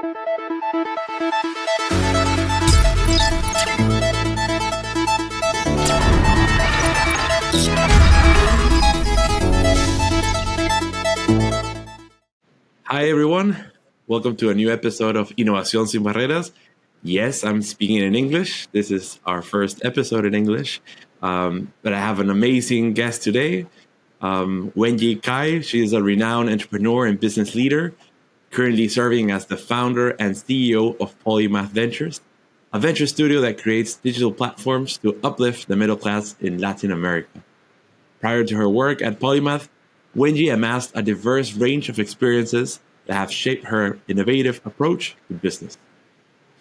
Hi, everyone. Welcome to a new episode of Innovación sin Barreras. Yes, I'm speaking in English. This is our first episode in English. But I have an amazing guest today, Wenyi Cai. She is a renowned entrepreneur and business leader, currently serving as the founder and CEO of Polymath Ventures, a venture studio that creates digital platforms to uplift the middle class in Latin America. Prior to her work at Polymath, Wenyi amassed a diverse range of experiences that have shaped her innovative approach to business.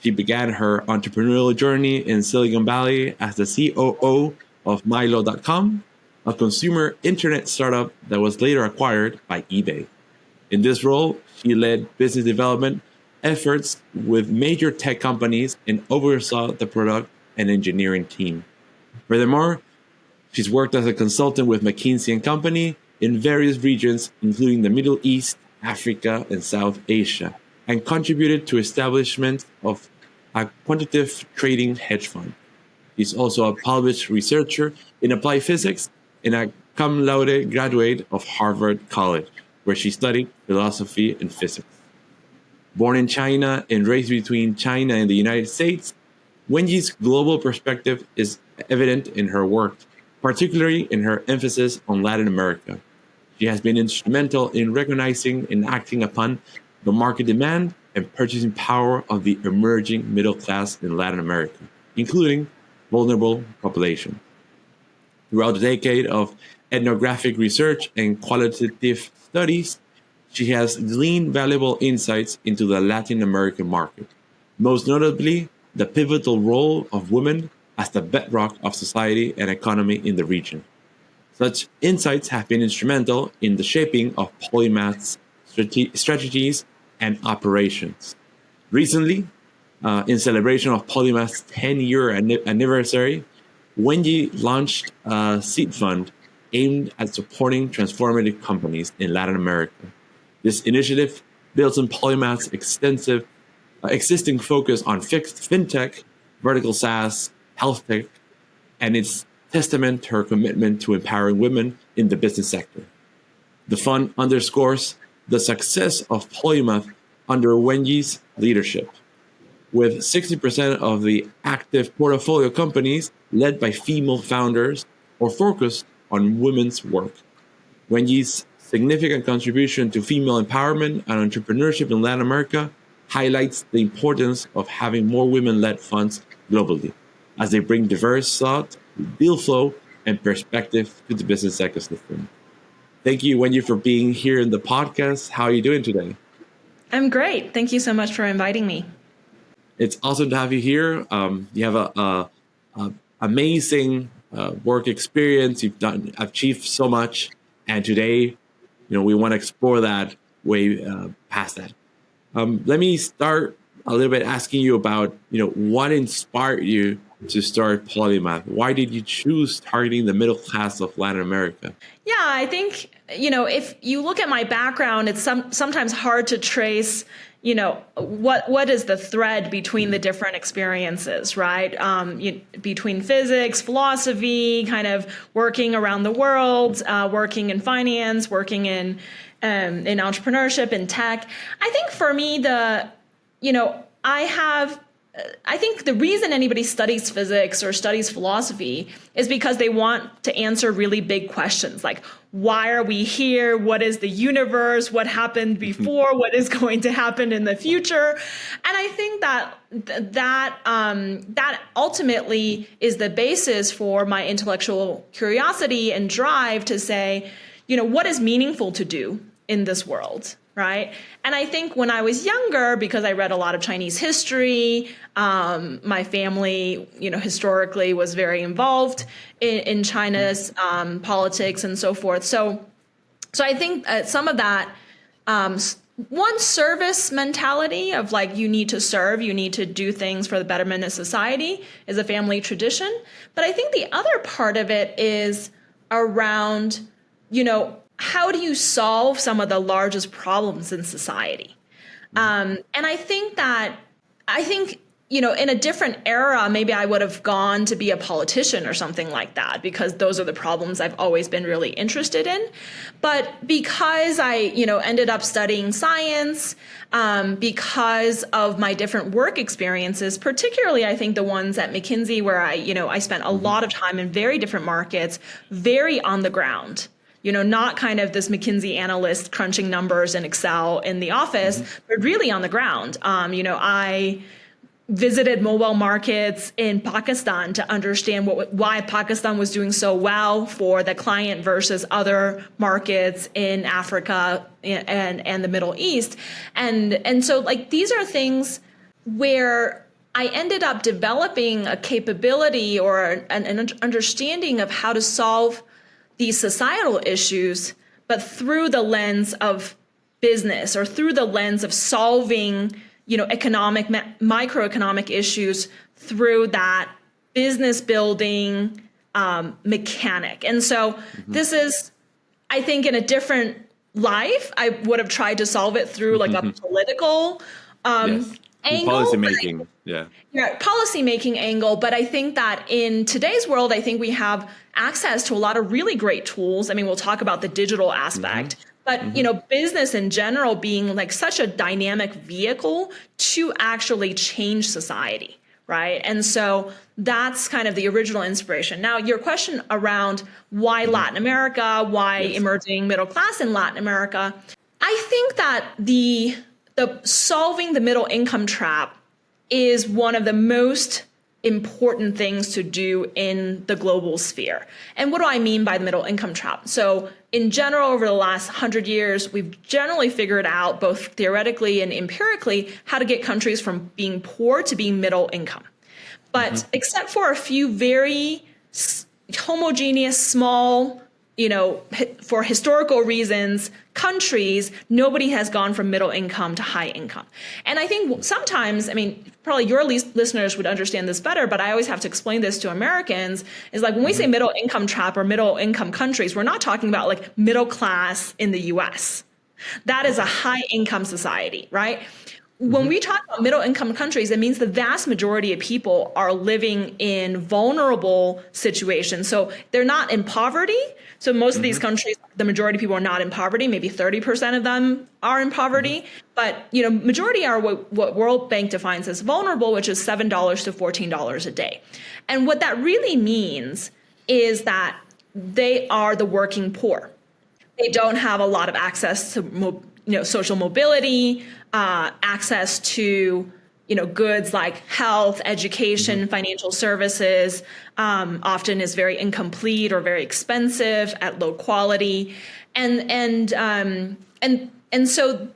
She began her entrepreneurial journey in Silicon Valley as the COO of Milo.com, a consumer internet startup that was later acquired by eBay. In this role, she led business development efforts with major tech companies and oversaw the product and engineering team. Furthermore, she's worked as a consultant with McKinsey & Company in various regions, including the Middle East, Africa, and South Asia, and contributed to establishment of a quantitative trading hedge fund. She's also a published researcher in applied physics and a cum laude graduate of Harvard College, where she studied philosophy and physics. Born in China and raised between China and the United States, Wenyi's global perspective is evident in her work, particularly in her emphasis on Latin America. She has been instrumental in recognizing and acting upon the market demand and purchasing power of the emerging middle class in Latin America, including vulnerable populations. Throughout the decade of ethnographic research and qualitative studies, she has gleaned valuable insights into the Latin American market, most notably the pivotal role of women as the bedrock of society and economy in the region. Such insights have been instrumental in the shaping of Polymath's strategies and operations. Recently, in celebration of Polymath's 10-year anniversary, Wenyi launched a seed fund aimed at supporting transformative companies in Latin America. This initiative builds on Polymath's extensive existing focus on fintech, vertical SaaS, health tech, and its testament to her commitment to empowering women in the business sector. The fund underscores the success of Polymath under Wenyi's leadership, with 60% of the active portfolio companies led by female founders or focused on women's work. Wenyi's significant contribution to female empowerment and entrepreneurship in Latin America highlights the importance of having more women-led funds globally, as they bring diverse thought, deal flow, and perspective to the business ecosystem. Thank you, Wenyi, for being here in the podcast. How are you doing today? I'm great. Thank you so much for inviting me. It's awesome to have you here. You have a amazing work experience. You've achieved so much, and today, we want to explore that way past that. Let me start a little bit asking you about, what inspired you to start Polymath? Why did you choose targeting the middle class of Latin America? Yeah, I think, if you look at my background, it's sometimes hard to trace, what is the thread between the different experiences, right? Between physics, philosophy, kind of working around the world, working in finance, working in entrepreneurship and tech. I think for me, I think the reason anybody studies physics or studies philosophy is because they want to answer really big questions like, why are we here? What is the universe? What happened before? What is going to happen in the future? And I think that ultimately is the basis for my intellectual curiosity and drive to say, what is meaningful to do in this world? Right. And I think when I was younger, because I read a lot of Chinese history, my family, historically was very involved in China's politics and so forth. So I think some of that, one, service mentality of like, you need to serve, you need to do things for the betterment of society is a family tradition. But I think the other part of it is around, how do you solve some of the largest problems in society? And I think, in a different era, maybe I would have gone to be a politician or something like that, because those are the problems I've always been really interested in. But because I, ended up studying science, because of my different work experiences, particularly I think the ones at McKinsey, where I spent a lot of time in very different markets, very on the ground. Not kind of this McKinsey analyst crunching numbers in Excel in the office, but really on the ground. I visited mobile markets in Pakistan to understand why Pakistan was doing so well for the client versus other markets in Africa and the Middle East. And so these are things where I ended up developing a capability or an understanding of how to solve these societal issues, but through the lens of business or through the lens of solving economic, microeconomic issues through that business building mechanic. And so this is, I think, in a different life, I would have tried to solve it through a political angle. Policy making, policy making angle. But I think that in today's world, I think we have access to a lot of really great tools. I mean, we'll talk about the digital aspect. But, business in general being such a dynamic vehicle to actually change society, right? And so that's kind of the original inspiration. Now, your question around why Latin America, why emerging middle class in Latin America, I think that the solving the middle income trap is one of the most important things to do in the global sphere. And what do I mean by the middle income trap? So in general, over the last 100 years, we've generally figured out, both theoretically and empirically, how to get countries from being poor to being middle income. But except for a few very homogeneous, small, for historical reasons, countries, nobody has gone from middle income to high income. And I think sometimes, probably your listeners would understand this better, but I always have to explain this to Americans, is when we say middle income trap or middle income countries, we're not talking about middle class in the US. That is a high income society, right? When we talk about middle income countries, it means the vast majority of people are living in vulnerable situations. So they're not in poverty. So most of these countries, the majority of people are not in poverty. Maybe 30% of them are in poverty. But, majority are what World Bank defines as vulnerable, which is $7 to $14 a day. And what that really means is that they are the working poor. They don't have a lot of access to social mobility, access to goods like health, education, financial services, often is very incomplete or very expensive at low quality. And so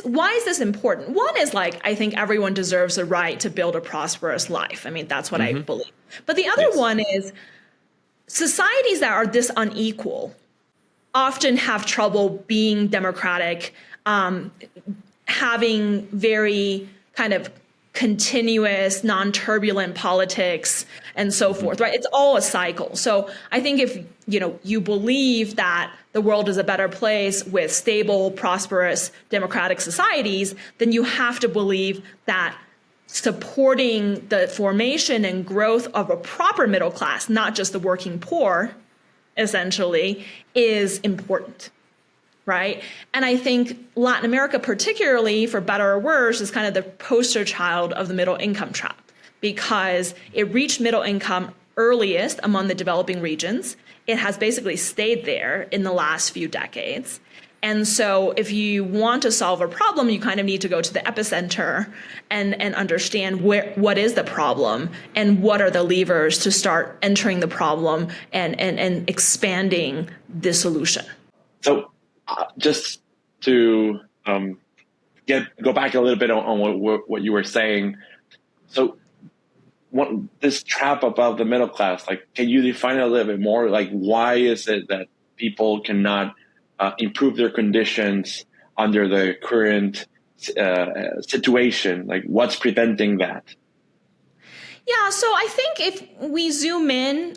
why is this important? One is I think everyone deserves the right to build a prosperous life. That's what I believe. But the other one is societies that are this unequal often have trouble being democratic, having very kind of continuous, non-turbulent politics and so forth, right? It's all a cycle. So I think if, you believe that the world is a better place with stable, prosperous, democratic societies, then you have to believe that supporting the formation and growth of a proper middle class, not just the working poor, essentially, is important. Right. And I think Latin America, particularly, for better or worse, is kind of the poster child of the middle income trap, because it reached middle income earliest among the developing regions. It has basically stayed there in the last few decades. And so if you want to solve a problem, you kind of need to go to the epicenter and understand what is the problem and what are the levers to start entering the problem and expanding the solution. So just to go back a little bit on what you were saying. So this trap above the middle class, can you define it a little bit more? Why is it that people cannot improve their conditions under the current situation? What's preventing that? Yeah, so I think if we zoom in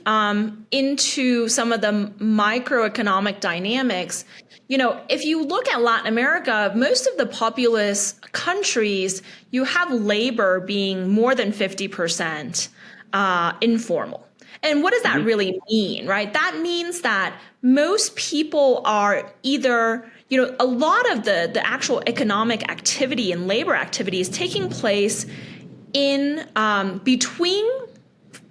into some of the microeconomic dynamics, if you look at Latin America, most of the populous countries, you have labor being more than 50% informal. And what does that really mean, right? That means that most people are either, a lot of the actual economic activity and labor activity is taking place in between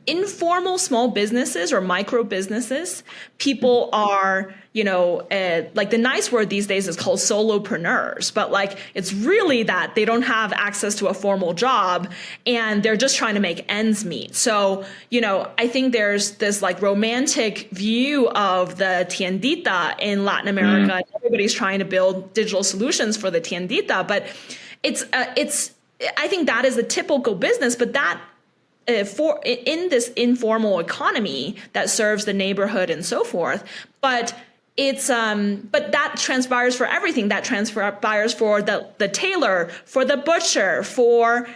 informal small businesses or micro businesses. People are, like the nice word these days is called solopreneurs, but like it's really that they don't have access to a formal job and they're just trying to make ends meet. So, I think there's this like romantic view of the tiendita in Latin America. Everybody's trying to build digital solutions for the tiendita, but it's I think that is a typical business, but that in this informal economy that serves the neighborhood and so forth, but that transpires for everything. That transpires for the tailor, for the butcher, for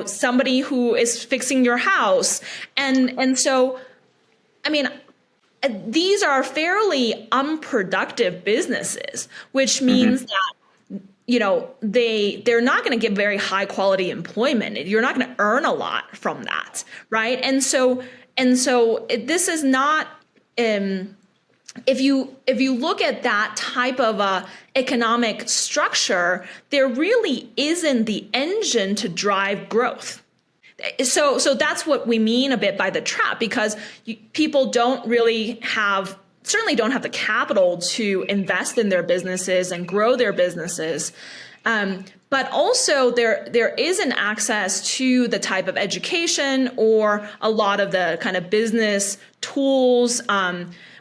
somebody who is fixing your house, and so, I mean, these are fairly unproductive businesses, which means that they're not going to give very high quality employment. You're not going to earn a lot from that, right? And so this is not. If you look at that type of economic structure, there really isn't the engine to drive growth. So that's what we mean a bit by the trap, because people certainly don't have the capital to invest in their businesses and grow their businesses. But also there isn't access to the type of education or a lot of the kind of business tools.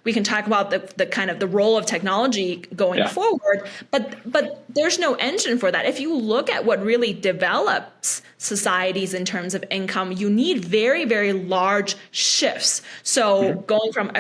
We can talk about the kind of the role of technology going forward, but there's no engine for that. If you look at what really develops societies in terms of income, you need very, very large shifts. So going from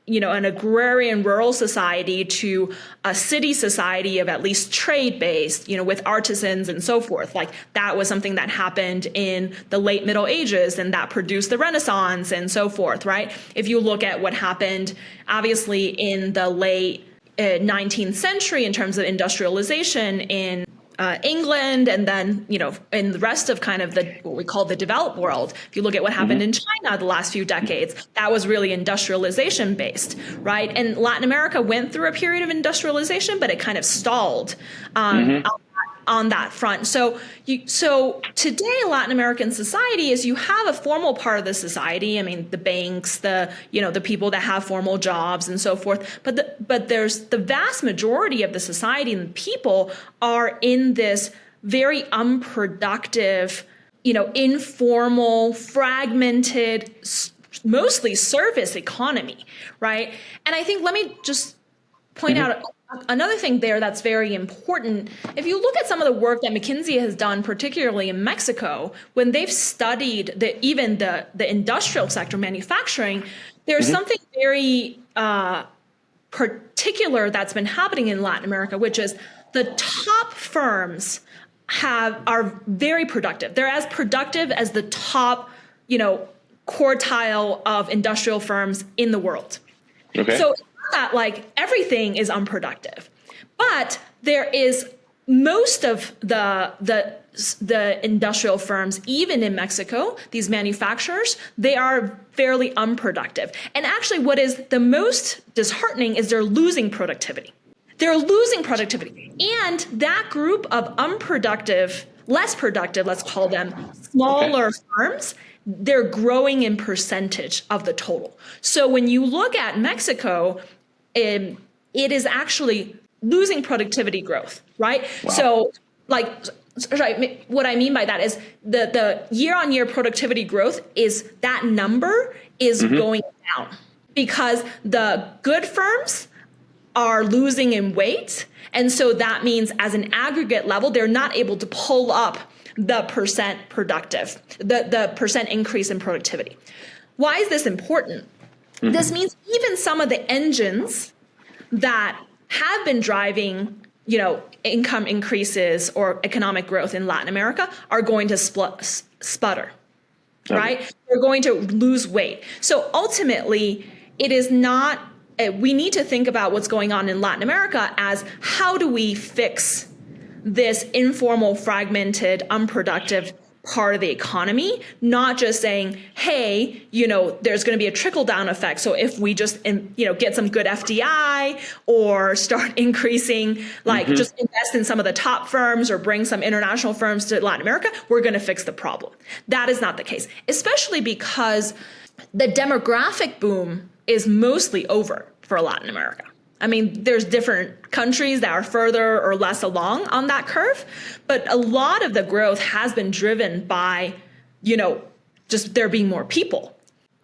an agrarian rural society to a city society of at least trade-based, with artisans and so forth. Like that was something that happened in the late Middle Ages and that produced the Renaissance and so forth, right? If you look at what happened, obviously in the late 19th century in terms of industrialization in England, and then, in the rest of kind of what we call the developed world, if you look at what happened in China the last few decades, that was really industrialization based, right? And Latin America went through a period of industrialization, but it kind of stalled on that front. So today, Latin American society is you have a formal part of the society. I mean, the banks, the people that have formal jobs and so forth. But there's the vast majority of the society and people are in this very unproductive, informal, fragmented, mostly service economy, right? And I think let me just point out another thing there that's very important. If you look at some of the work that McKinsey has done, particularly in Mexico, when they've studied even the industrial sector, manufacturing, there's something very particular that's been happening in Latin America, which is the top firms are very productive. They're as productive as the top, quartile of industrial firms in the world. Okay. So that like everything is unproductive, but there is most of the industrial firms, even in Mexico, these manufacturers, they are fairly unproductive. And actually what is the most disheartening is they're losing productivity. They're losing productivity. And that group of unproductive, less productive, let's call them smaller firms, they're growing in percentage of the total. So when you look at Mexico, it is actually losing productivity growth, right? Wow. So what I mean by that is the year-on-year productivity growth is that number is going down because the good firms are losing in weight. And so that means as an aggregate level, they're not able to pull up the percent productive, the percent increase in productivity. Why is this important? This means even some of the engines that have been driving, income increases or economic growth in Latin America are going to sputter. right? They're going to lose weight. So ultimately, it is not, we need to think about what's going on in Latin America as how do we fix this informal, fragmented, unproductive part of the economy, not just saying, hey, there's going to be a trickle down effect. So if we just, get some good FDI or start increasing, just invest in some of the top firms or bring some international firms to Latin America, we're going to fix the problem. That is not the case, especially because the demographic boom is mostly over for Latin America. I mean, there's different countries that are further or less along on that curve, but a lot of the growth has been driven by, just there being more people,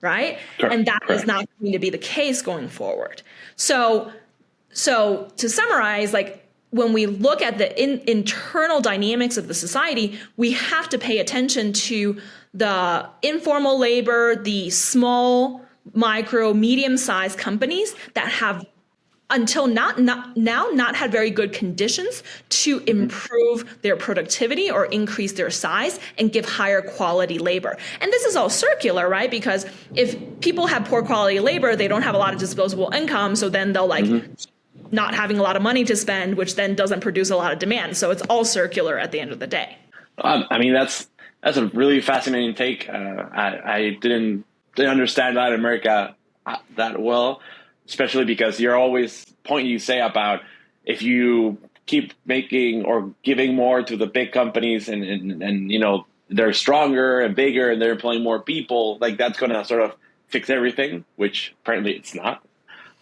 right? Correct. And that is not going to be the case going forward. So to summarize, when we look at the internal dynamics of the society, we have to pay attention to the informal labor, the small, micro, medium-sized companies that have until not had very good conditions to improve their productivity or increase their size and give higher quality labor. And this is all circular, right? Because if people have poor quality labor, they don't have a lot of disposable income. So then they'll not having a lot of money to spend, which then doesn't produce a lot of demand. So it's all circular at the end of the day. I mean, that's a really fascinating take. I didn't understand Latin America that well, especially because you're always point you say about if you keep making or giving more to the big companies and they're stronger and bigger and they're employing more people, that's going to sort of fix everything, which apparently it's not.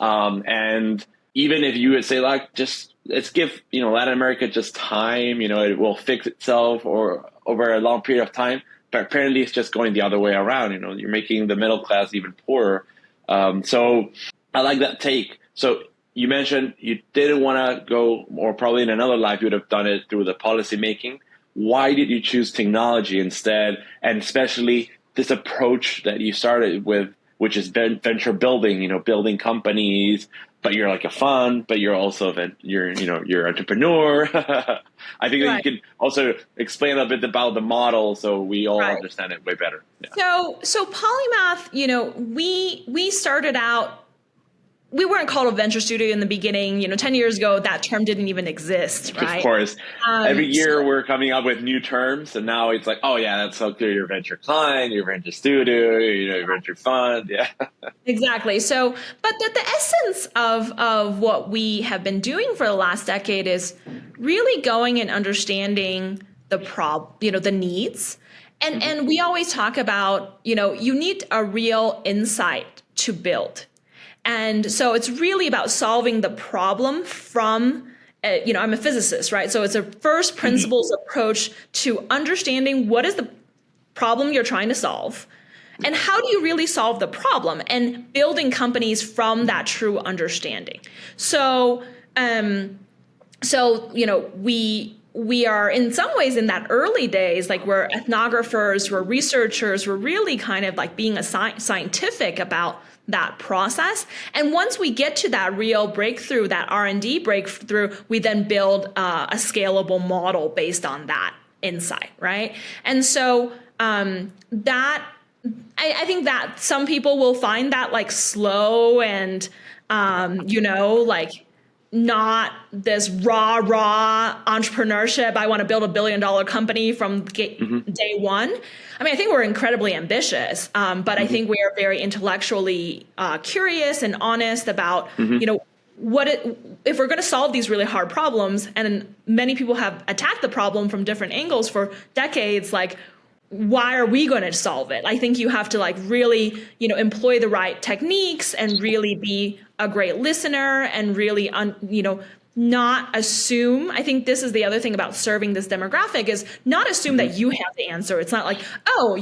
And even if you would say just let's give Latin America just time, it will fix itself or over a long period of time. But apparently it's just going the other way around. You're making the middle class even poorer. So I like that take. So you mentioned you didn't want to go, or probably in another life you would have done it through the policy making. Why did you choose technology instead? And especially this approach that you started with, which is venture building, building companies, but you're like a fund, but you're also you're entrepreneur. I think that you can also explain a bit about the model so we all understand it way better. Yeah. So Polymath, we started out, we weren't called a venture studio in the beginning. 10 years ago, that term didn't even exist, right? Of course. Every year we're coming up with new terms, and now it's like, oh yeah, that's so clear. You're a venture client, you're a venture studio, you're a venture fund. Yeah. Exactly. So, but the essence of what we have been doing for the last decade is really going and understanding the needs. And we always talk about, you need a real insight to build. And so it's really about solving the problem from, I'm a physicist, right? So it's a first principles approach to understanding what is the problem you're trying to solve and how do you really solve the problem and building companies from that true understanding. So, we are in some ways in that early days, we're ethnographers, we're researchers, we're really kind of being scientific about that process. And once we get to that real breakthrough, that R&D breakthrough, we then build a scalable model based on that insight, right? And so that I think that some people will find that slow and not this raw entrepreneurship. I want to build $1 billion company from day one. I mean, I think we're incredibly ambitious, but I think we are very intellectually curious and honest about, if we're going to solve these really hard problems, and many people have attacked the problem from different angles for decades, why are we going to solve it? I think you have to really, employ the right techniques and really be a great listener and really, not assume. I think this is the other thing about serving this demographic is not assume that you have the answer. It's not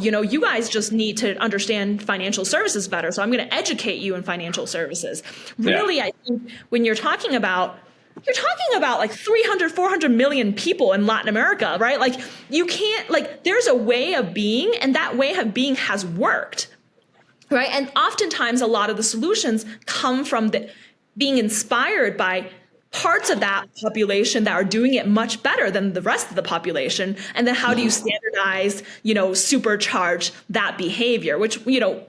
you guys just need to understand financial services better. So I'm going to educate you in financial services. Really, I think when you're talking about 300, 400 million people in Latin America, right? You can't, there's a way of being, and that way of being has worked, right? And oftentimes a lot of the solutions come from being inspired by parts of that population that are doing it much better than the rest of the population. And then how do you standardize, supercharge that behavior, which,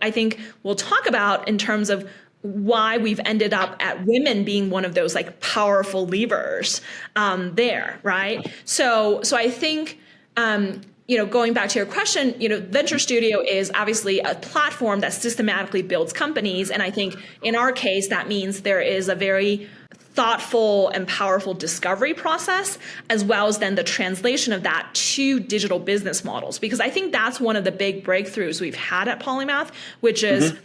I think we'll talk about in terms of why we've ended up at women being one of those like powerful levers there, right? So I think, going back to your question, Venture Studio is obviously a platform that systematically builds companies. And I think in our case, that means there is a very thoughtful and powerful discovery process, as well as then the translation of that to digital business models. Because I think that's one of the big breakthroughs we've had at Polymath, which is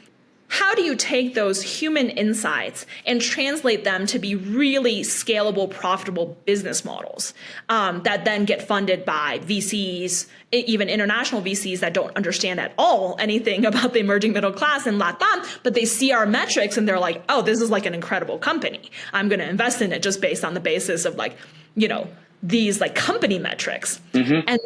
how do you take those human insights and translate them to be really scalable, profitable business models that then get funded by VCs, even international VCs that don't understand at all anything about the emerging middle class in LATAM, but they see our metrics and they're like, oh, this is like an incredible company. I'm going to invest in it just based on the basis of these like company metrics. And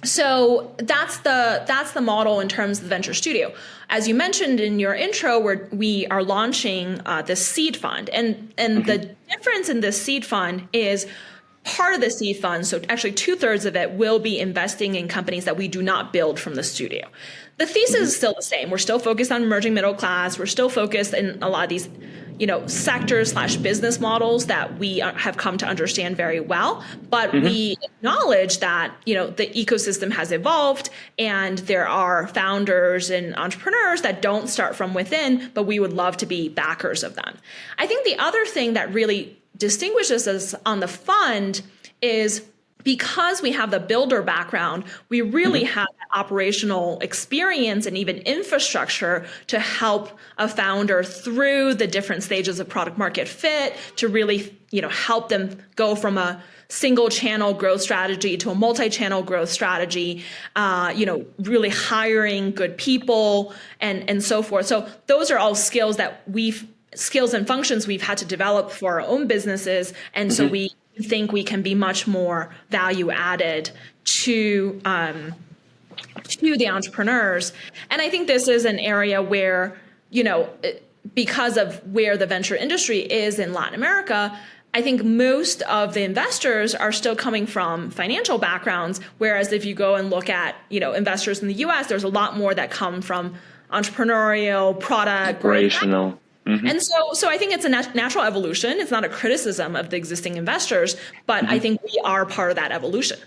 so that's the model in terms of the Venture Studio. As you mentioned in your intro, we are launching this seed fund, and the difference in this seed fund is part of the seed fund. So actually 2/3 of it will be investing in companies that we do not build from the studio. The thesis is still the same. We're still focused on emerging middle class. We're still focused in a lot of these sectors/business models that we have come to understand very well. But we acknowledge that, the ecosystem has evolved and there are founders and entrepreneurs that don't start from within, but we would love to be backers of them. I think the other thing that really distinguishes us on the fund is because we have the builder background, we really have operational experience and even infrastructure to help a founder through the different stages of product market fit to really, help them go from a single channel growth strategy to a multi-channel growth strategy, really hiring good people and so forth. So those are all skills and functions we've had to develop for our own businesses. And so we think we can be much more value added to the entrepreneurs. And I think this is an area where, because of where the venture industry is in Latin America, I think most of the investors are still coming from financial backgrounds. Whereas if you go and look at, investors in the US, there's a lot more that come from entrepreneurial, product, operational. And so I think it's a natural evolution. It's not a criticism of the existing investors, but I think we are part of that evolution.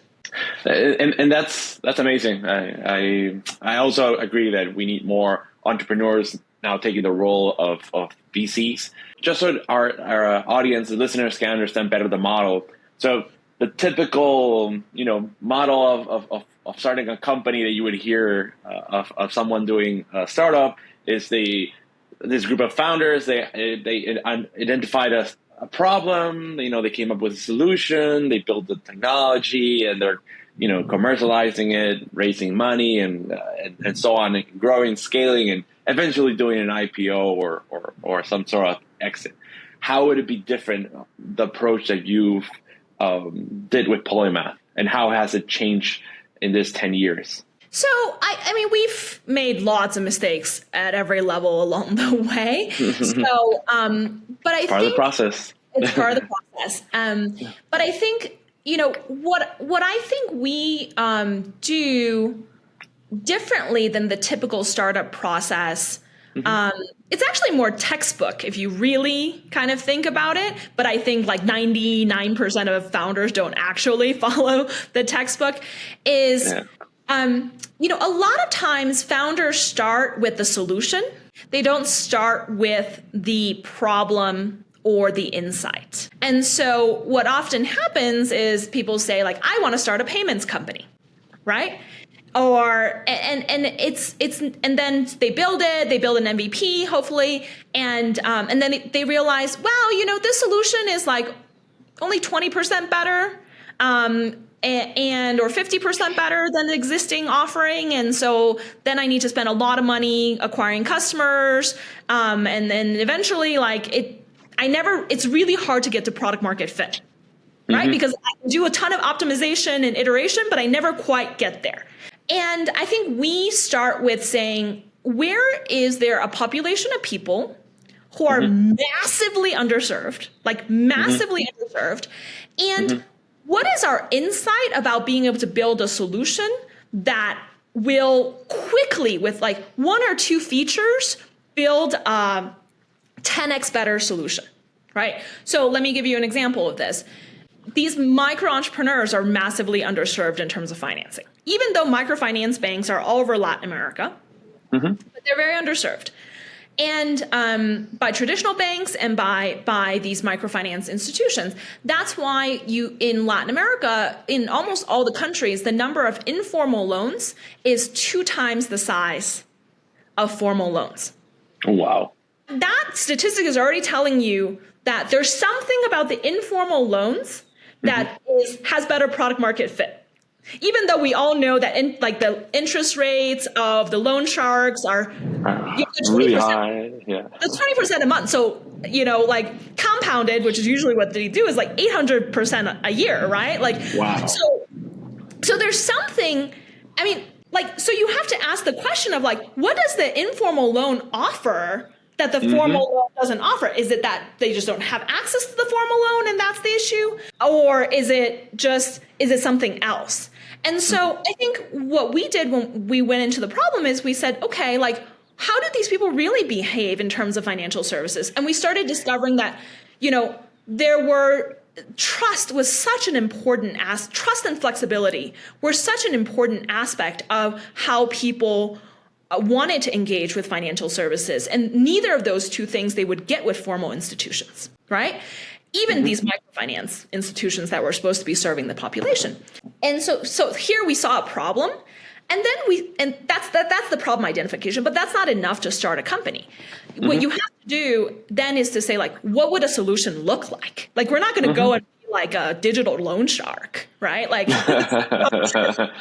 And that's amazing. I also agree that we need more entrepreneurs now taking the role of VCs, just so our audience, the listeners, can understand better the model. So the typical, model of starting a company that you would hear of someone doing a startup is this group of founders, they identified a problem, they came up with a solution, they built the technology, and they're, commercializing it, raising money and so on, and growing, scaling, and eventually doing an IPO or some sort of exit. How would it be different, the approach that you've did with Polymath, and how has it changed in this 10 years? So, I mean, we've made lots of mistakes at every level along the way. So, but I think part of the process. It's part of the process. But I think, what I think we do differently than the typical startup process. It's actually more textbook if you really kind of think about it. But I think like 99% of founders don't actually follow the textbook. A lot of times founders start with the solution. They don't start with the problem or the insight. And so what often happens is people say like, I want to start a payments company, right? And then they build it, they build an MVP, hopefully. And then they realize, wow, this solution is like only 20% better. Or 50% better than the existing offering. And so then I need to spend a lot of money acquiring customers. And then eventually it's really hard to get to product market fit, right? Because I do a ton of optimization and iteration, but I never quite get there. And I think we start with saying, where is there a population of people who are massively underserved, like massively underserved. And what is our insight about being able to build a solution that will quickly, with like one or two features, build a 10x better solution, right? So let me give you an example of this. These micro entrepreneurs are massively underserved in terms of financing, even though microfinance banks are all over Latin America, but they're very underserved. And by traditional banks and by these microfinance institutions. That's why in Latin America, in almost all the countries, the number of informal loans is 2 times the size of formal loans. Wow. That statistic is already telling you that there's something about the informal loans that has better product market fit. Even though we all know that the interest rates of the loan sharks are really high. Yeah. That's 20% a month. So, like compounded, which is usually what they do, is like 800% a year, right? Like, wow. So there's something, so you have to ask the question of like, what does the informal loan offer that the formal loan doesn't offer? Is it that they just don't have access to the formal loan and that's the issue? Or is it something else? And so I think what we did when we went into the problem is we said, okay, like, how did these people really behave in terms of financial services? And we started discovering that, trust was such an important trust and flexibility were such an important aspect of how people wanted to engage with financial services. And neither of those two things they would get with formal institutions, right? Even these microfinance institutions that were supposed to be serving the population. And so here we saw a problem. And then that's the problem identification, but that's not enough to start a company. What you have to do then is to say, like, what would a solution look like? Like, we're not going to go and be like a digital loan shark, right? Like, I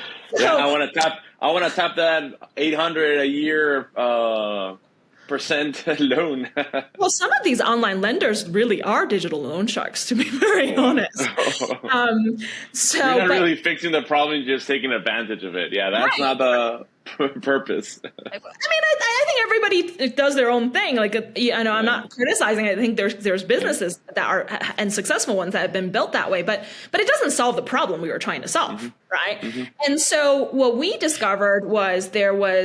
want to tap that 800 a year percent loan. Well, some of these online lenders really are digital loan sharks, to be very honest. You're not really fixing the problem; you're just taking advantage of it. Yeah, that's not the purpose. I think everybody does their own thing. Like, I'm not criticizing it. I think there's businesses that are, and successful ones that have been built that way, but it doesn't solve the problem we were trying to solve, right? And so what we discovered was there were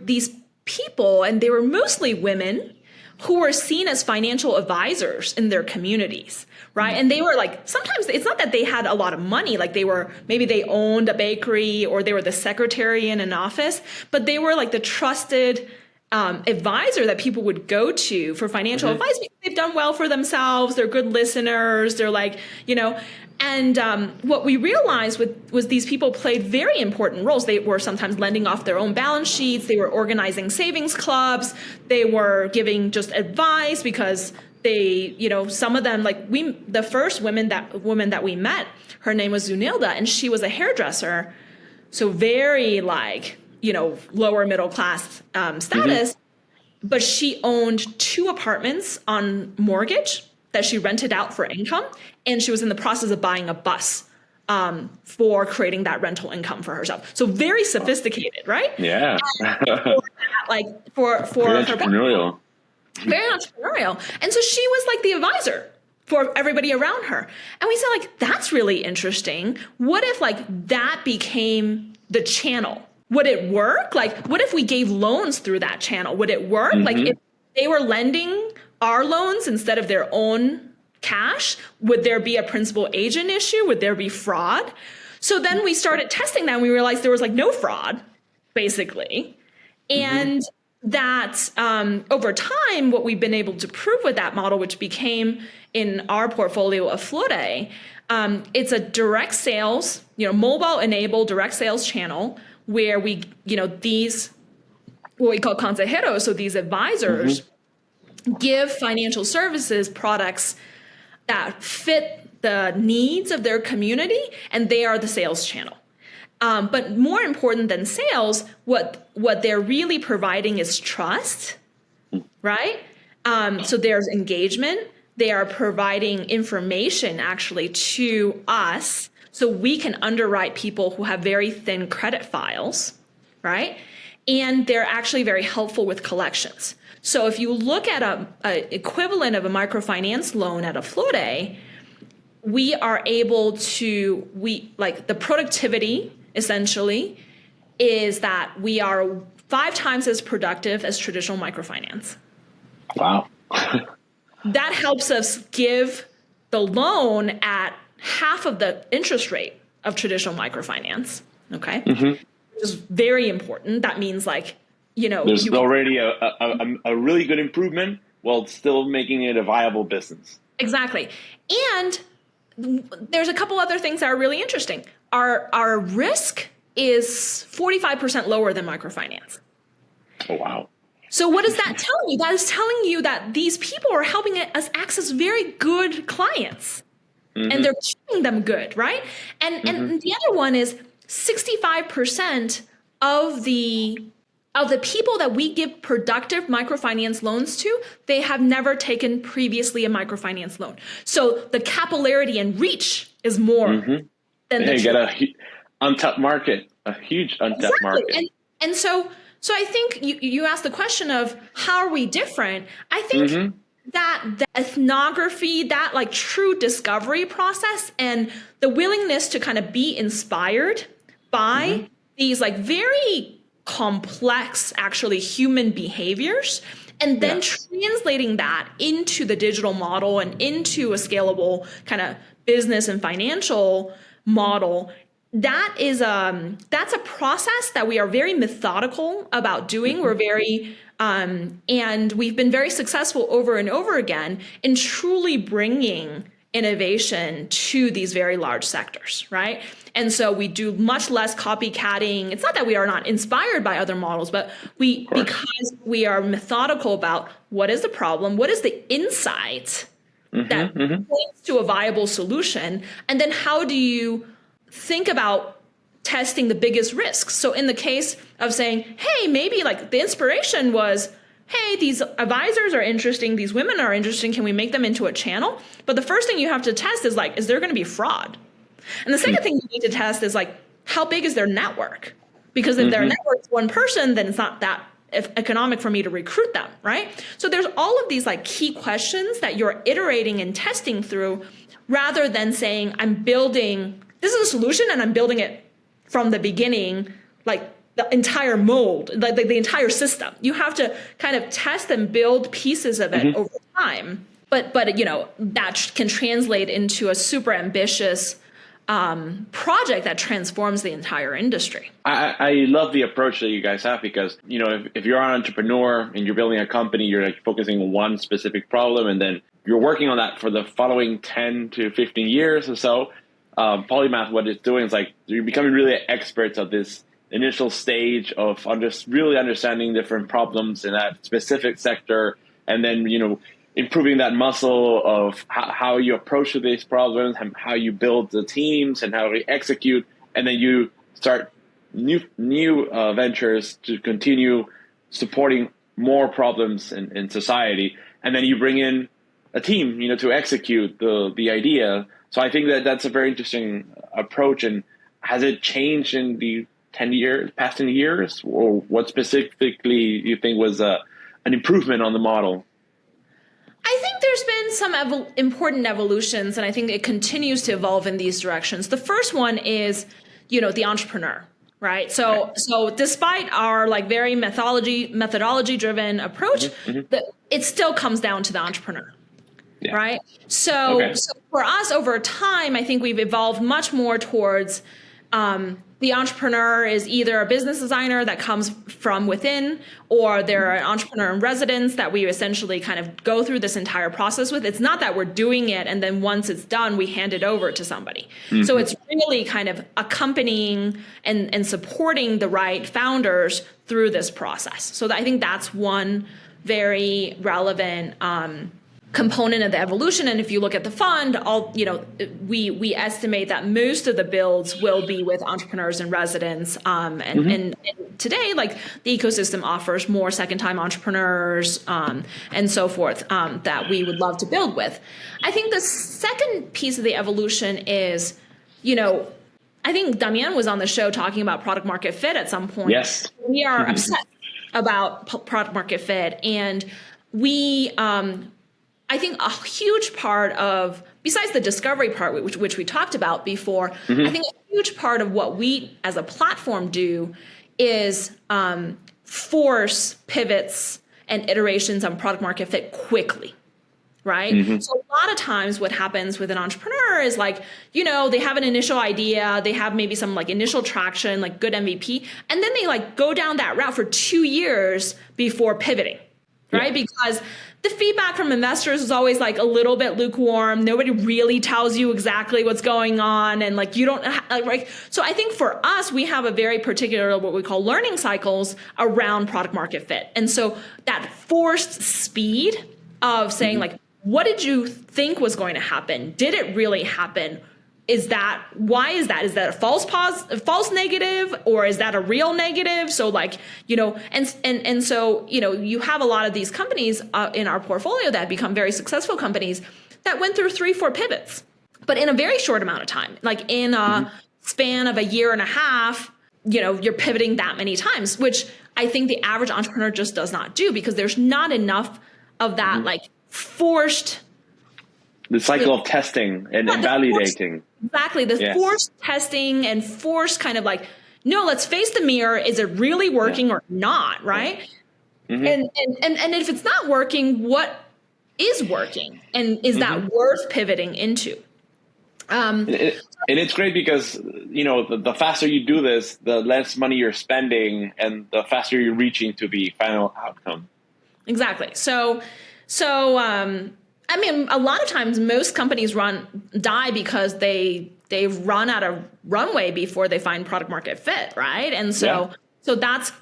these people, and they were mostly women, who were seen as financial advisors in their communities, right? And they were like, sometimes it's not that they had a lot of money, like maybe they owned a bakery or they were the secretary in an office, but they were like the trusted advisor that people would go to for financial advice because they've done well for themselves, they're good listeners, they're like, and what we realized was these people played very important roles. They were sometimes lending off their own balance sheets. They were organizing savings clubs. They were giving just advice because they, some of them, like the first woman that we met, her name was Zunilda, and she was a hairdresser. So very lower middle class status, but she owned 2 apartments on mortgage that she rented out for income. And she was in the process of buying a bus for creating that rental income for herself. So very sophisticated, right? Yeah. For very entrepreneurial. Very entrepreneurial. And so she was like the advisor for everybody around her. And we said, like, that's really interesting. What if that became the channel? Would it work? Like, what if we gave loans through that channel? Would it work? Like, if they were lending our loans instead of their own cash, would there be a principal agent issue? Would there be fraud? So then we started testing that and we realized there was no fraud, basically. And that over time, what we've been able to prove with that model, which became in our portfolio of Flore, it's a direct sales, mobile enabled direct sales channel where we, these, what we call consejeros, so these advisors give financial services products that fit the needs of their community, and they are the sales channel. But more important than sales, what they're really providing is trust, right? So there's engagement. They are providing information actually to us so we can underwrite people who have very thin credit files, right? and they're actually very helpful with collections. So if you look at a equivalent of a microfinance loan at a Flore, we are able to, the productivity essentially is that we are 5 times as productive as traditional microfinance. Wow. That helps us give the loan at half of the interest rate of traditional microfinance. Okay. Which is very important. That means there's already a really good improvement while still making it a viable business. Exactly. And there's a couple other things that are really interesting. Our risk is 45% lower than microfinance. Oh, wow. So what does that tell you? That is telling you that these people are helping us access very good clients, and they're keeping them good, right? And the other one is 65% of the people that we give productive microfinance loans to, they have never taken previously a microfinance loan. So the capillarity and reach is more than the you get a untapped market, a huge untapped market. And so I think you asked the question of how are we different? I think that the ethnography, that true discovery process, and the willingness to kind of be inspired by these very complex, actually human behaviors, and then translating that into the digital model and into a scalable kind of business and financial model. That's a process that we are very methodical about doing. We're very, and we've been very successful over and over again in truly bringing innovation to these very large sectors, right? And so we do much less copycatting. It's not that we are not inspired by other models, but because we are methodical about what is the problem, what is the insight that points to a viable solution, and then how do you think about testing the biggest risks. So in the case of saying, hey, maybe the inspiration was, hey, these advisors are interesting, these women are interesting, can we make them into a channel? But the first thing you have to test is is there going to be fraud? And the second thing you need to test is how big is their network? Because if their network is one person, then it's not that economic for me to recruit them, right? So there's all of these key questions that you're iterating and testing through, rather than saying, I'm building, this is a solution and I'm building it from the beginning, the entire mold, the entire system. You have to kind of test and build pieces of it over time. But that can translate into a super ambitious project that transforms the entire industry. I love the approach that you guys have, because if you're an entrepreneur and you're building a company, you're focusing on one specific problem, and then you're working on that for the following 10 to 15 years or so. Polymath, what it's doing is you're becoming really experts at this initial stage of really understanding different problems in that specific sector, and then improving that muscle of how you approach these problems, and how you build the teams, and how we execute, and then you start new ventures to continue supporting more problems in society, and then you bring in a team to execute the idea. So I think that's a very interesting approach. And has it changed in the past 10 years, or what specifically you think was an improvement on the model? I think there's been some important evolutions, and I think it continues to evolve in these directions. The first one is, the entrepreneur, right? So despite our very methodology driven approach, it still comes down to the entrepreneur. Yeah. Right. So for us over time, I think we've evolved much more towards the entrepreneur is either a business designer that comes from within, or they're an entrepreneur in residence that we essentially kind of go through this entire process with. It's not that we're doing it and then once it's done, we hand it over to somebody. So it's really kind of accompanying and supporting the right founders through this process. So I think that's one very relevant component of the evolution. And if you look at the fund, we estimate that most of the builds will be with entrepreneurs in residence. And today, the ecosystem offers more second-time entrepreneurs and so forth that we would love to build with. I think the second piece of the evolution is, I think Damien was on the show talking about product market fit at some point. Yes. We are obsessed about product market fit. And we, I think a huge part of, besides the discovery part, which we talked about before, I think a huge part of what we as a platform do is force pivots and iterations on product market fit quickly. Right. So a lot of times what happens with an entrepreneur is like, you know, they have an initial idea, they have maybe some like initial traction, like good MVP, and then they like go down that route for 2 years before pivoting. Right. Yeah. Because the feedback from investors is always like a little bit lukewarm. Nobody really tells you exactly what's going on. And like, you don't like, so I think for us, we have a very particular, what we call learning cycles around product market fit. And so that forced speed of saying like, what did you think was going to happen? Did it really happen? Why is that? Is that a false negative, or is that a real negative? So like, you know, and so, you know, you have a lot of these companies in our portfolio that become very successful companies that went through 3-4 pivots, but in a very short amount of time, like in a span of a year and a half, you know, you're pivoting that many times, which I think the average entrepreneur just does not do, because there's not enough of that, like forced, the cycle of testing and validating. Exactly. The forced testing and forced kind of like, no, let's face the mirror. Is it really working or not? Right. And if it's not working, what is working? And is that worth pivoting into? And it's great because, you know, the faster you do this, the less money you're spending and the faster you're reaching to the final outcome. Exactly. So, I mean, a lot of times most companies die because they run out of runway before they find product market fit, right? And so that's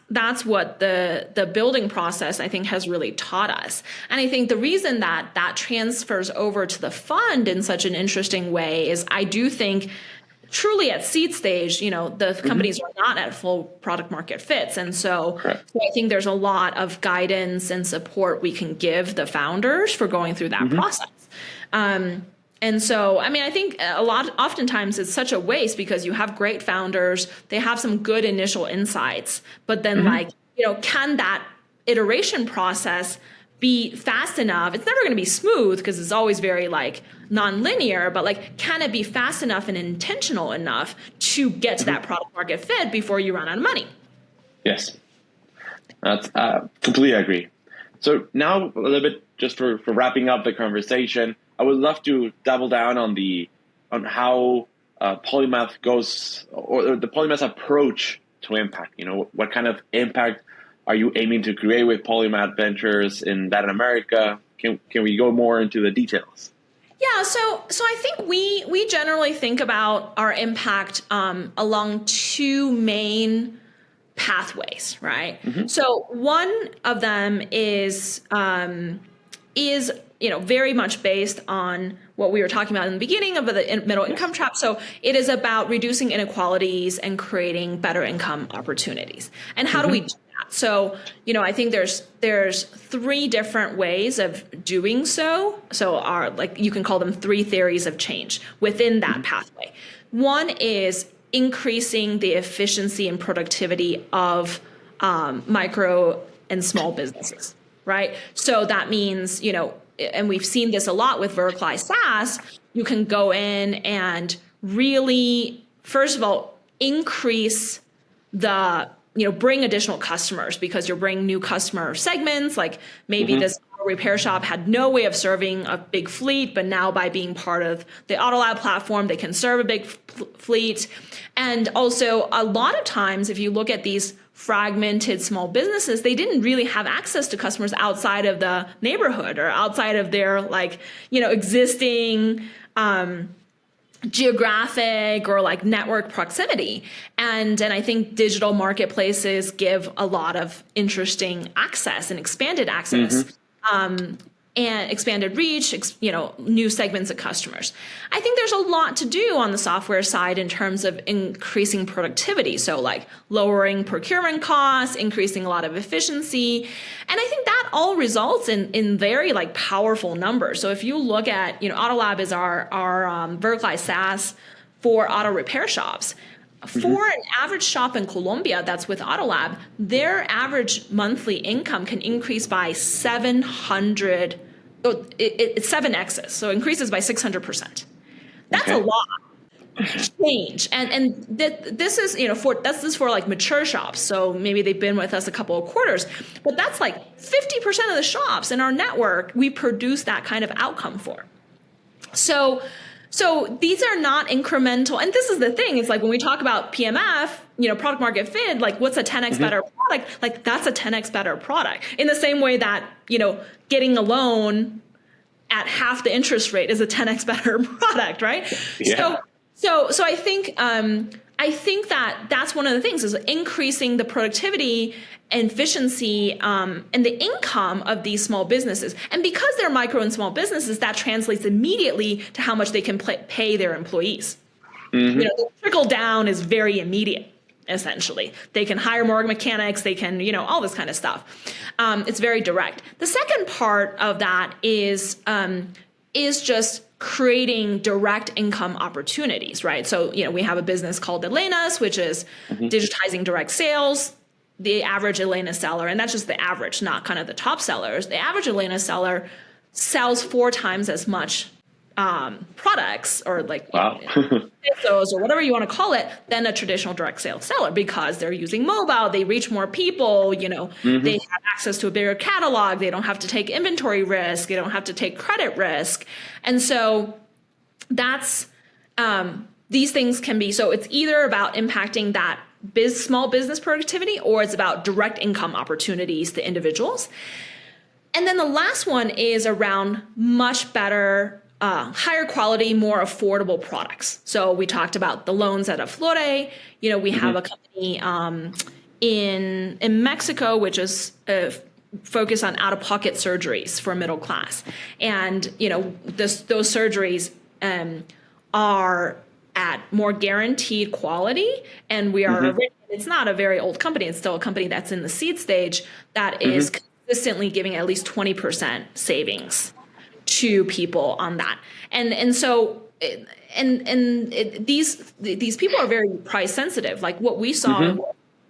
what the building process, I think, has really taught us. And I think the reason that transfers over to the fund in such an interesting way is I do think truly at seed stage, you know, the companies are not at full product market fits. And so I think there's a lot of guidance and support we can give the founders for going through that process. And so, I mean, I think oftentimes it's such a waste because you have great founders, they have some good initial insights, but then like, you know, can that iteration process be fast enough? It's never going to be smooth because it's always very like non-linear, but like, can it be fast enough and intentional enough to get to that product market fit before you run out of money? Yes, that's completely agree. So now a little bit just for wrapping up the conversation, I would love to double down on how Polymath goes, or the Polymath approach to impact. You know, what kind of impact are you aiming to create with Polymath Ventures in Latin America? Can we go more into the details? Yeah, so I think we generally think about our impact along two main pathways, right? So one of them is you know, very much based on what we were talking about in the beginning of the middle income trap. So it is about reducing inequalities and creating better income opportunities. And how do we do that? So, you know, I think there's 3 different ways of doing so. So you can call them 3 theories of change within that pathway. One is increasing the efficiency and productivity of micro and small businesses, right? So that means, you know, and we've seen this a lot with verticalized SaaS, you can go in and really, first of all, increase bring additional customers because you're bringing new customer segments. Like maybe this repair shop had no way of serving a big fleet, but now by being part of the AutoLab platform, they can serve a big fleet. And also a lot of times, if you look at these fragmented small businesses, they didn't really have access to customers outside of the neighborhood or outside of their existing geographic or like network proximity. And I think digital marketplaces give a lot of interesting access and expanded access. And expanded reach, new segments of customers. I think there's a lot to do on the software side in terms of increasing productivity. So like lowering procurement costs, increasing a lot of efficiency. And I think that all results in very powerful numbers. So if you look at, AutoLab is our verticalized SaaS for auto repair shops. For an average shop in Colombia that's with Autolab, their average monthly income can increase by 700, it's 7x's, so increases by 600%. That's a lot change. And this is, this is for like mature shops. So maybe they've been with us a couple of quarters, but that's like 50% of the shops in our network we produce that kind of outcome for. So these are not incremental. And this is the thing. It's like when we talk about PMF, product market fit, like what's a 10x better product? Like that's a 10x better product. In the same way that, getting a loan at half the interest rate is a 10x better product, right? Yeah. So I think that that's one of the things is increasing the productivity and efficiency and the income of these small businesses. And because they're micro and small businesses, that translates immediately to how much they can pay their employees. The trickle down is very immediate, essentially. They can hire more mechanics, they can, all this kind of stuff. It's very direct. The second part of that is just creating direct income opportunities, right? So, we have a business called Elena's, which is digitizing direct sales. The average Elena seller, and that's just the average, not kind of the top sellers. The average Elena seller sells 4 times as much products or like pesos or whatever you want to call it than a traditional direct sales seller because they're using mobile, they reach more people, they have access to a bigger catalog, they don't have to take inventory risk, they don't have to take credit risk. And so that's these things can be, so it's either about impacting that small business productivity or it's about direct income opportunities to individuals. And then the last one is around much better higher quality, more affordable products. So we talked about the loans at Aflore. We have a company in Mexico, which is focused on out-of-pocket surgeries for middle class. And, those surgeries are at more guaranteed quality. And we are, it's not a very old company. It's still a company that's in the seed stage that is consistently giving at least 20% savings to people on that. And so these people are very price sensitive. Like what we saw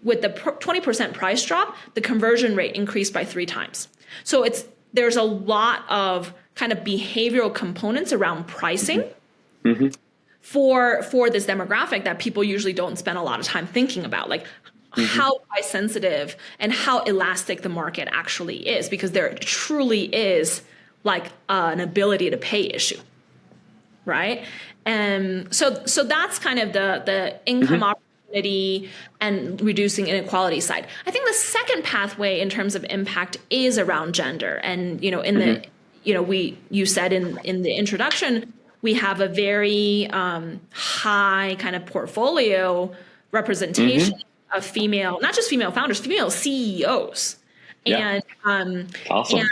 with the 20% price drop, the conversion rate increased by 3 times. So there's a lot of kind of behavioral components around pricing for this demographic that people usually don't spend a lot of time thinking about, like how price sensitive and how elastic the market actually is, because there truly is like an ability to pay issue, right? And so that's kind of the income opportunity and reducing inequality side. I think the second pathway in terms of impact is around gender. And, you said in the introduction, we have a very high kind of portfolio representation of female, not just female founders, female CEOs. And awesome.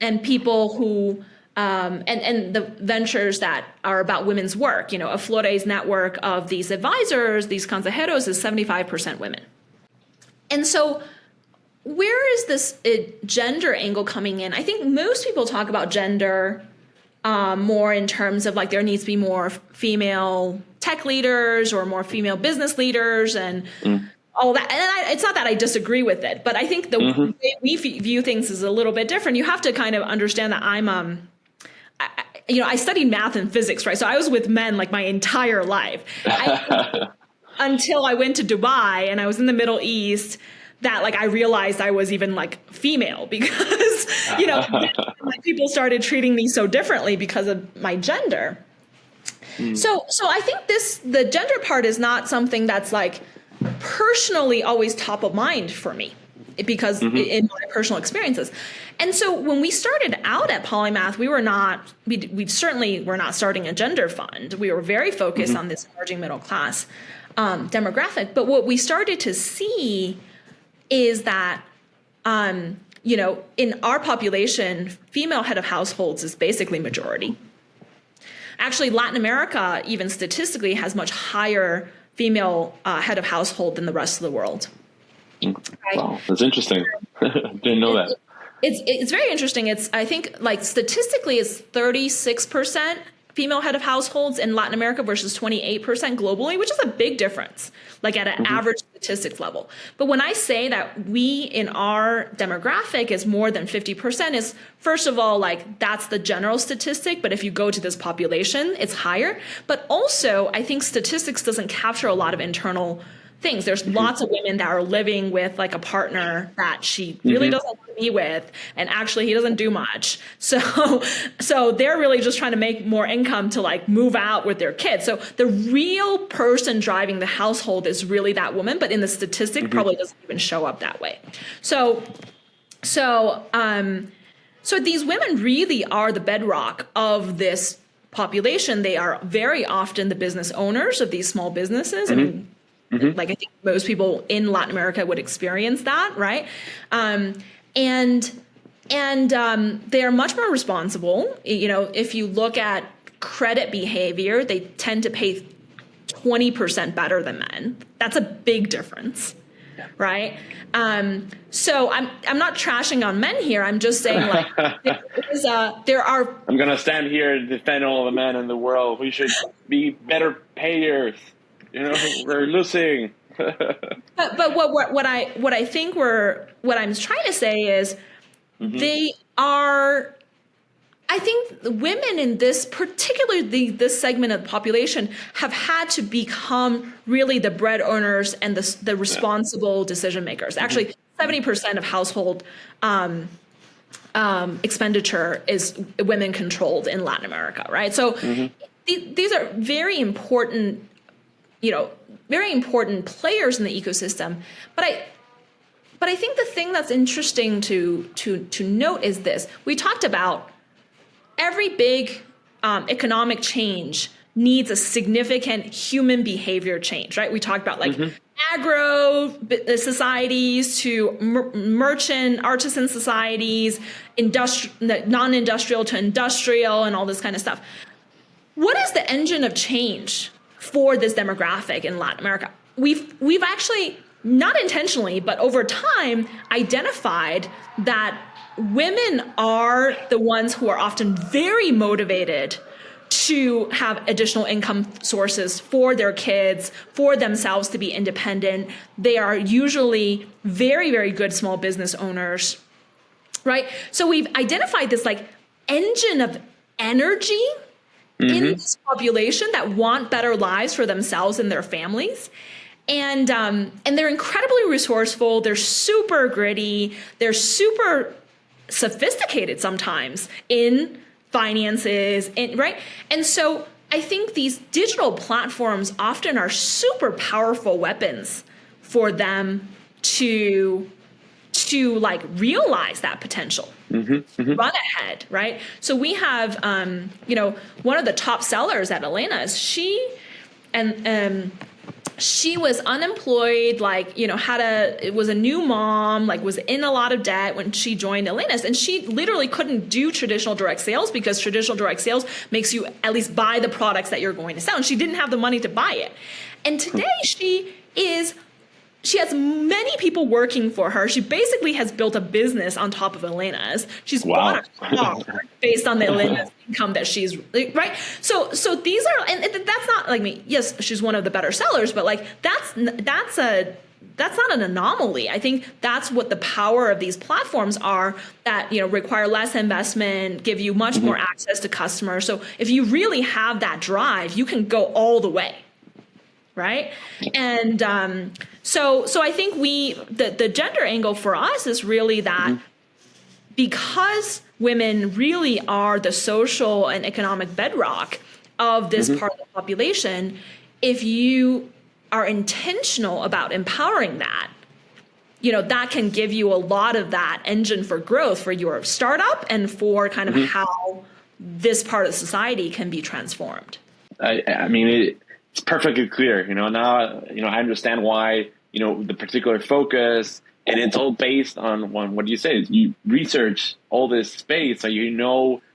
And people who and the ventures that are about women's work, Aflore's network of these advisors, these consejeros, is 75% women. And so where is this gender angle coming in? I think most people talk about gender more in terms of like there needs to be more female tech leaders or more female business leaders and all that. And it's not that I disagree with it, but I think the way we view things is a little bit different. You have to kind of understand that I studied math and physics, right? So I was with men like my entire life until I went to Dubai and I was in the Middle East, that like I realized I was even like female because, like people started treating me so differently because of my gender. So I think the gender part is not something that's like personally always top of mind for me because in my personal experiences. And so when we started out at Polymath, we certainly were not starting a gender fund. We were very focused on this emerging middle class demographic. But what we started to see is that, in our population, female head of households is basically majority. Actually, Latin America, even statistically, has much higher female head of household than the rest of the world. Right? Wow, that's interesting. Didn't know that. It's very interesting. I think like statistically it's 36% female head of households in Latin America versus 28% globally, which is a big difference, like at an average statistics level. But when I say that we in our demographic is more than 50%, is first of all, like that's the general statistic. But if you go to this population, it's higher. But also, I think statistics doesn't capture a lot of internal things. There's lots of women that are living with like a partner that she really doesn't want to be with, and actually he doesn't do much. So they're really just trying to make more income to like move out with their kids. So the real person driving the household is really that woman, but in the statistic probably doesn't even show up that way. So these women really are the bedrock of this population. They are very often the business owners of these small businesses. And like I think most people in Latin America would experience that, right? And they are much more responsible. You know, if you look at credit behavior, they tend to pay 20% better than men. That's a big difference, right? So I'm not trashing on men here. I'm just saying like there are. I'm gonna stand here and defend all the men in the world. We should be better payers. You know, we're losing. but what I'm trying to say is they are. I think women in this, particularly this segment of the population, have had to become really the bread earners and the responsible decision makers. Actually, 70% of household expenditure is women controlled in Latin America, right? So these are very important. Very important players in the ecosystem. But I think the thing that's interesting to note is this. We talked about every big economic change needs a significant human behavior change, right? We talked about like agro societies to merchant artisan societies, non-industrial to industrial, and all this kind of stuff. What is the engine of change for this demographic in Latin America? We've actually, not intentionally, but over time, identified that women are the ones who are often very motivated to have additional income sources for their kids, for themselves to be independent. They are usually very, very good small business owners, right? So we've identified this like engine of energy in this population that want better lives for themselves and their families. And they're incredibly resourceful. They're super gritty. They're super sophisticated sometimes in finances, right? And so I think these digital platforms often are super powerful weapons for them to like realize that potential. Run ahead, right? So we have, one of the top sellers at Elena's. She was unemployed, was a new mom, was in a lot of debt when she joined Elena's, and she literally couldn't do traditional direct sales because traditional direct sales makes you at least buy the products that you're going to sell, and she didn't have the money to buy it. And today she has many people working for her. She basically has built a business on top of Elena's. She's bought a car based on the Elena's income that she's right. So these are, and that's not like me. Yes, she's one of the better sellers, but like that's not an anomaly. I think that's what the power of these platforms are, that require less investment, give you much more access to customers. So if you really have that drive, you can go all the way. Right. And so I think the gender angle for us is really that because women really are the social and economic bedrock of this part of the population, if you are intentional about empowering that, that can give you a lot of that engine for growth for your startup and for kind of how this part of society can be transformed. I mean, it's perfectly clear, now, I understand why, the particular focus, and it's all based on what you say. You research all this space, so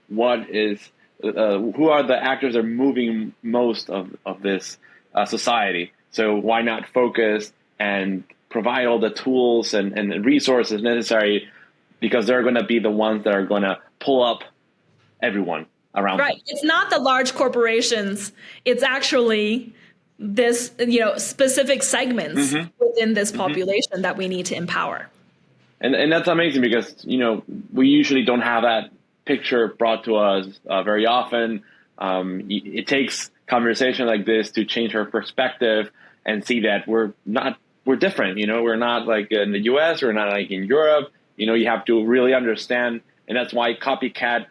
what is, who are the actors that are moving most of this society. So why not focus and provide all the tools and resources necessary, because they're going to be the ones that are going to pull up everyone. around Right. them. It's not the large corporations. It's actually this, specific segments within this population that we need to empower. And that's amazing because, we usually don't have that picture brought to us very often. It takes conversation like this to change our perspective and see that we're different. We're not like in the US, we're not like in Europe. You have to really understand. And that's why copycat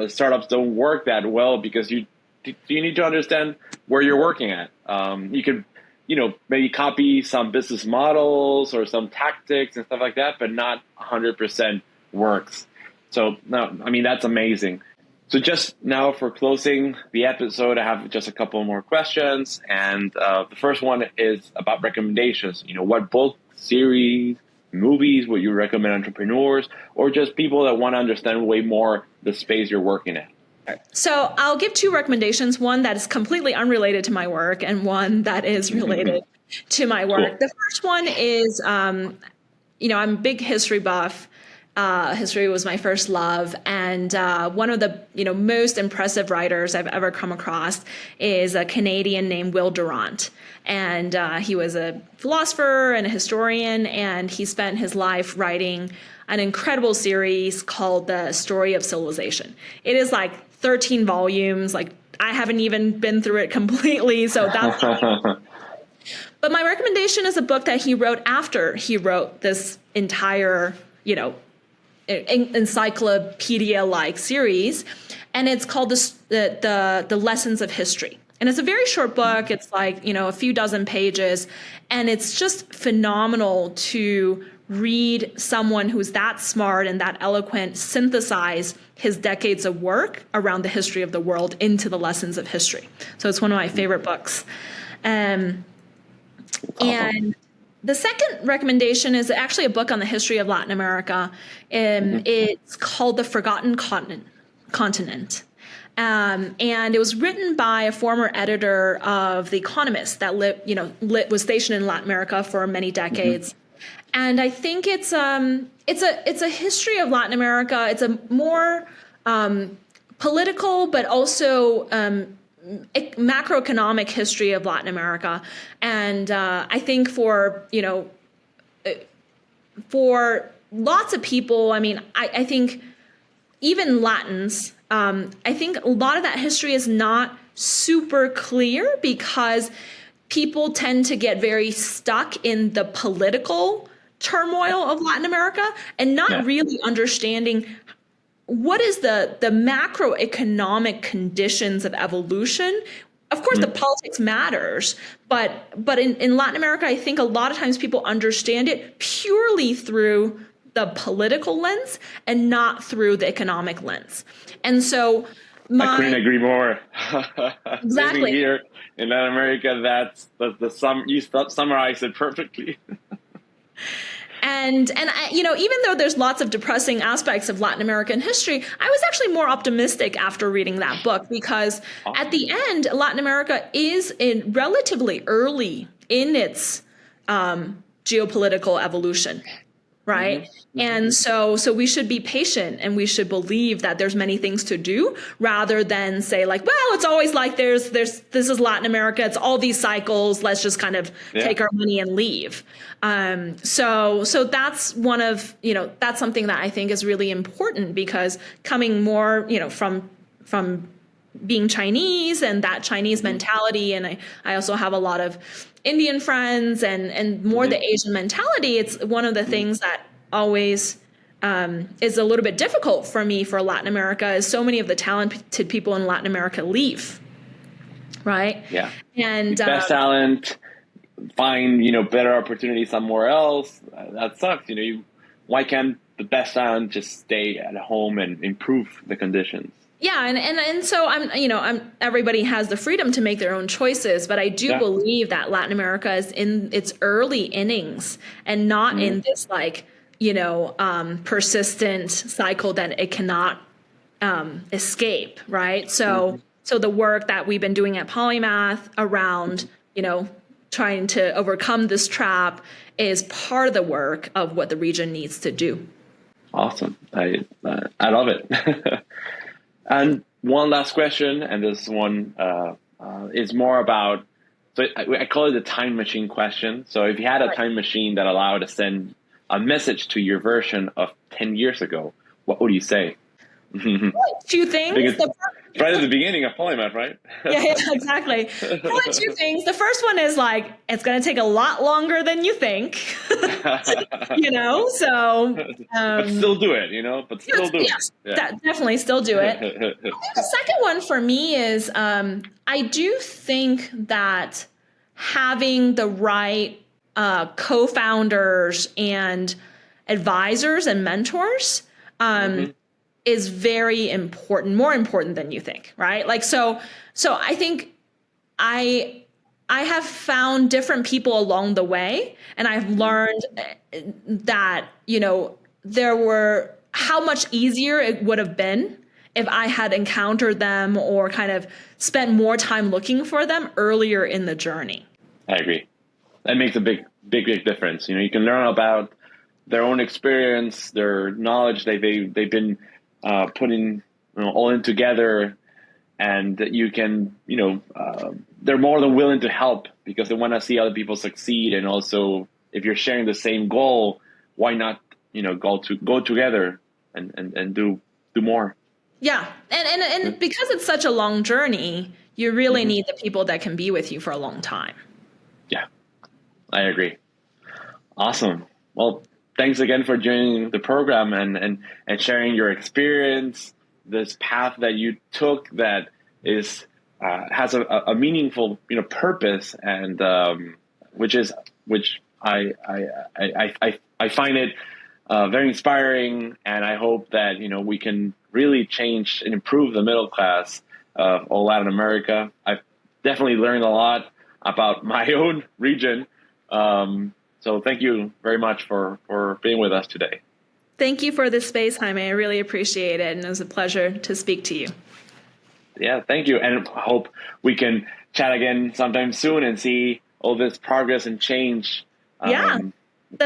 startups don't work that well, because you need to understand where you're working at. You could, maybe copy some business models or some tactics and stuff like that, but not 100% works. So, no, I mean, that's amazing. So just now for closing the episode, I have just a couple more questions. And the first one is about recommendations. What book, series, movies would you recommend entrepreneurs or just people that want to understand way more the space you're working in? So I'll give two recommendations, one that is completely unrelated to my work and one that is related to my work. Cool. The first one is, I'm a big history buff. History was my first love. And one of the most impressive writers I've ever come across is a Canadian named Will Durant. And he was a philosopher and a historian, and he spent his life writing an incredible series called The Story of Civilization. It is like 13 volumes. Like, I haven't even been through it completely. So that's But my recommendation is a book that he wrote after he wrote this entire, encyclopedia-like series, and it's called the Lessons of History. And it's a very short book. It's like, a few dozen pages, and it's just phenomenal to read someone who's that smart and that eloquent synthesize his decades of work around the history of the world into the lessons of history. So it's one of my favorite books. And the second recommendation is actually a book on the history of Latin America. It's called The Forgotten Continent. And it was written by a former editor of The Economist that was stationed in Latin America for many decades. And I think it's a history of Latin America. It's a more political, but also macroeconomic history of Latin America. And I think for lots of people, I mean, I think even Latins, I think a lot of that history is not super clear because people tend to get very stuck in the political turmoil of Latin America and not really understanding what is the macroeconomic conditions of evolution. Of course, the politics matters, but in Latin America, I think a lot of times people understand it purely through the political lens and not through the economic lens. And so I couldn't agree more. Exactly. Living here in Latin America, that's you summarized it perfectly. And even though there's lots of depressing aspects of Latin American history, I was actually more optimistic after reading that book because at the end, Latin America is relatively early in its geopolitical evolution. Right. And so we should be patient and we should believe that there's many things to do rather than say like, well, it's always like this is Latin America. It's all these cycles. Let's just kind of take our money and leave. So that's one of, that's something that I think is really important because coming more, from being Chinese and that Chinese mentality. And I also have a lot of Indian friends and more the Asian mentality. It's one of the things that always is a little bit difficult for me for Latin America is so many of the talented people in Latin America leave. Right. Yeah. And best talent, find, better opportunities somewhere else. That sucks. Why can't the best talent just stay at home and improve the conditions? Yeah, and so everybody has the freedom to make their own choices, but I do believe that Latin America is in its early innings and not in this persistent cycle that it cannot escape, right? So the work that we've been doing at Polymath around trying to overcome this trap is part of the work of what the region needs to do. Awesome, I love it. And one last question, and this one is more about, so I call it the time machine question. So if you had a time machine that allowed to send a message to your version of 10 years ago, what would you say? Two things. Right at the beginning of Polymath, right? Yeah, exactly. Probably two things. The first one is like, it's going to take a lot longer than you think, so. But still do it, but still do it. Yeah. Definitely still do it. The second one for me is, I do think that having the right co-founders and advisors and mentors, is very important, more important than you think, right? Like, so I think I have found different people along the way, and I've learned that, there were how much easier it would have been if I had encountered them or kind of spent more time looking for them earlier in the journey. I agree. That makes a big difference. You can learn about their own experience, their knowledge they've been putting all in together, and you can, they're more than willing to help because they want to see other people succeed. And also, if you're sharing the same goal, why not, go together and do more. Yeah. And because it's such a long journey, you really need the people that can be with you for a long time. Yeah, I agree. Awesome. Well, thanks again for joining the program and sharing your experience, this path that you took that is has a meaningful purpose, and which I find it very inspiring, and I hope that we can really change and improve the middle class of all Latin America. I've definitely learned a lot about my own region. So thank you very much for being with us today. Thank you for this space, Jaime. I really appreciate it. And it was a pleasure to speak to you. Yeah, thank you. And I hope we can chat again sometime soon and see all this progress and change. The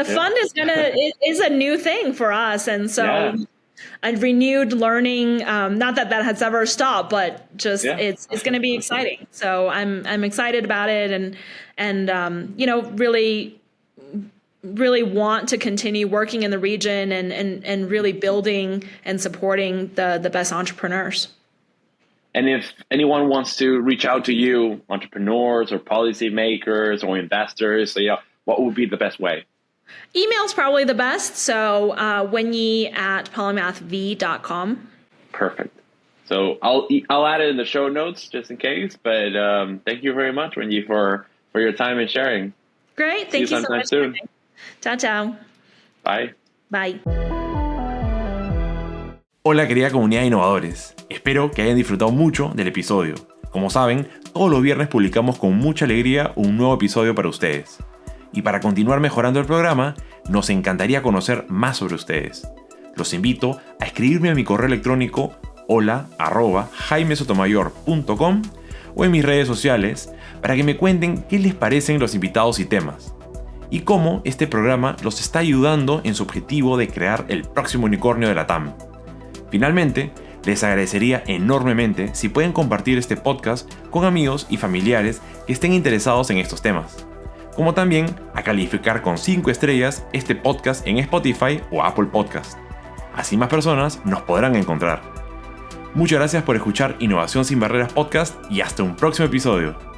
fund is a new thing for us. And so a renewed learning, not that has ever stopped, but just it's going to be exciting. So I'm excited about it, and really want to continue working in the region and really building and supporting the best entrepreneurs. And if anyone wants to reach out to you, entrepreneurs or policymakers or investors, what would be the best way? Email's probably the best. So Wenyi@polymathv.com. Perfect. So I'll add it in the show notes just in case. But thank you very much, Wenyi, for your time and sharing. Great. Thank you so much. Soon. Ciao, ciao. Bye. Bye. Hola querida comunidad de innovadores. Espero que hayan disfrutado mucho del episodio. Como saben, todos los viernes publicamos con mucha alegría un nuevo episodio para ustedes. Y para continuar mejorando el programa, nos encantaría conocer más sobre ustedes. Los invito a escribirme a mi correo electrónico hola@jaimesotomayor.com o en mis redes sociales para que me cuenten qué les parecen los invitados y temas, y cómo este programa los está ayudando en su objetivo de crear el próximo unicornio de la TAM. Finalmente, les agradecería enormemente si pueden compartir este podcast con amigos y familiares que estén interesados en estos temas, como también a calificar con 5 estrellas este podcast en Spotify o Apple Podcast. Así más personas nos podrán encontrar. Muchas gracias por escuchar Innovación sin Barreras Podcast y hasta un próximo episodio.